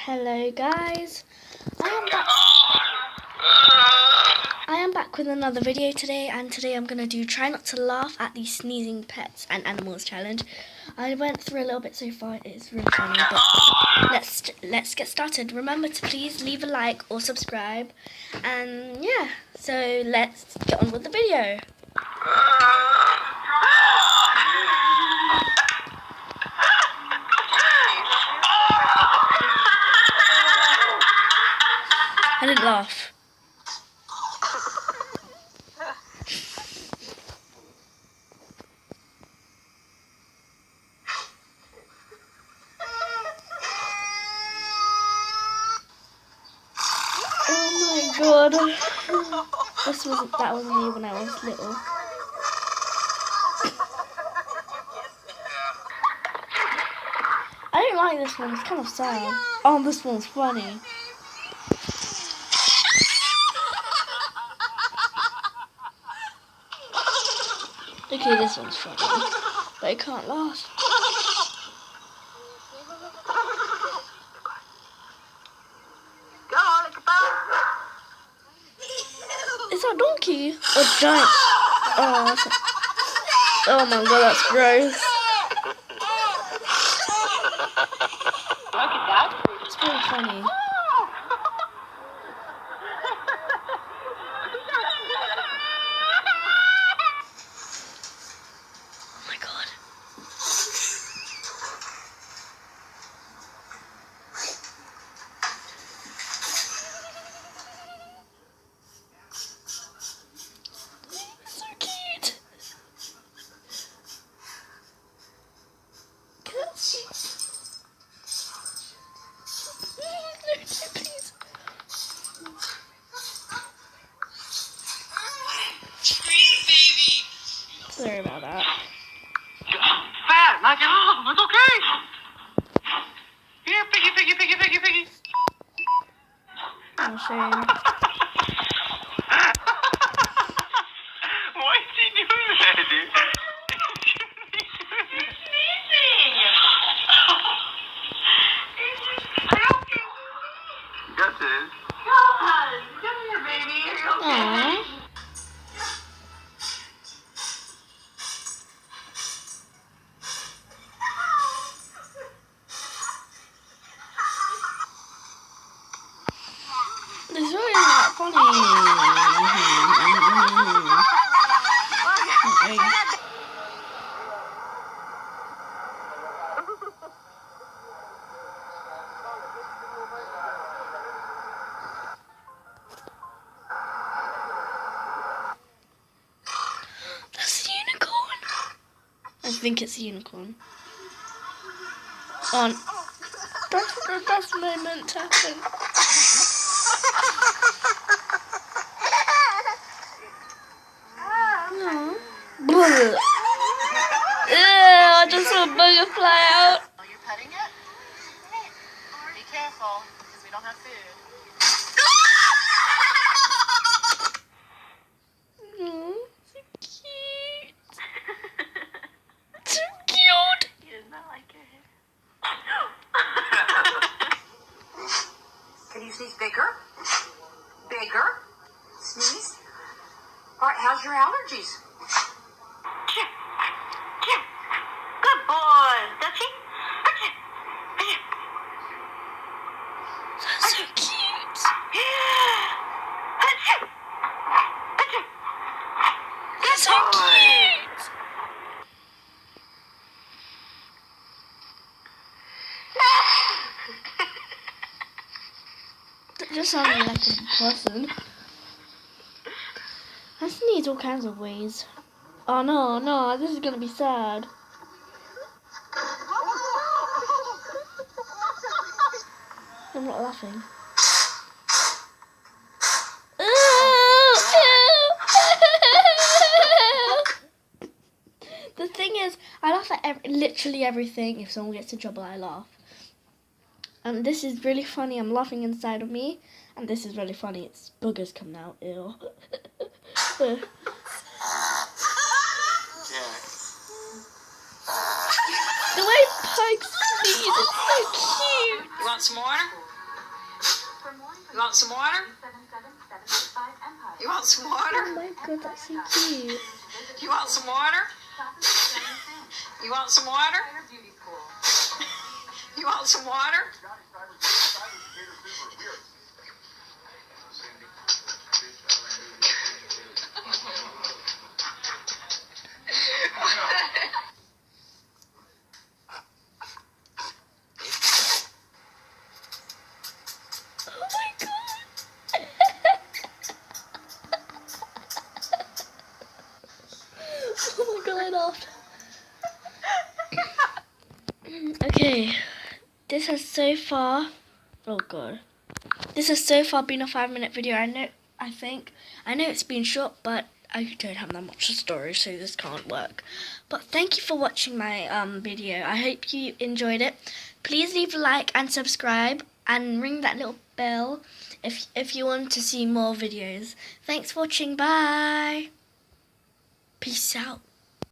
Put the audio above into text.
Hello guys, I am back with another video today, and today I'm going to do try not to laugh at the sneezing pets and animals challenge. I went through a little bit so far, it's really funny, but let's get started. Remember to please leave a like or subscribe, and yeah, so let's get on with the video. I didn't laugh. Oh my god. That wasn't me when I was little. I don't like this one, it's kind of sad. Oh, this one's funny. Okay, this one's funny, but I can't laugh. Is that a donkey? Or giant? Oh my god, that's gross. It's really funny. Oh my god. So cute. Please. Sorry about that. Fat, knock it off. It's okay. Here, piggy. Oh, shame. Why is he doing that, dude? You're sneezing. Gus is. Come here, baby. Are you okay? Aww. This really isn't that funny. That's a unicorn. I think it's a unicorn. On. That's the best moment to happen. No. Ew, I just saw a bugger fly out. Oh, you're petting it? Be careful, because we don't have food. So cute. So cute. He does not like your hair. Can you sneeze bigger? Bigger? Sneeze? All right, how's your allergies? Good boy. Dutchie? That's so cute. That's so cute. That just sounded like a person. I sneeze all kinds of ways. Oh no, this is gonna be sad. I'm not laughing. The thing is, I laugh at literally everything. If someone gets in trouble, I laugh. And this is really funny. I'm laughing inside of me. And this is really funny. It's boogers coming out. Ew. The way Pug sneezes is so cute. You want want some water? You want some water? You want some Oh water? my god, that's so cute. You want some water? You want some water? You want some water? Oh my god. Oh my god, I laughed. Okay, this has so far, oh god, this has so far been a 5-minute video. I know it's been short, but I don't have that much story, so this can't work. But thank you for watching my video. I hope you enjoyed it. Please leave a like and subscribe and ring that little bell if you want to see more videos. Thanks for watching. Bye. Peace out.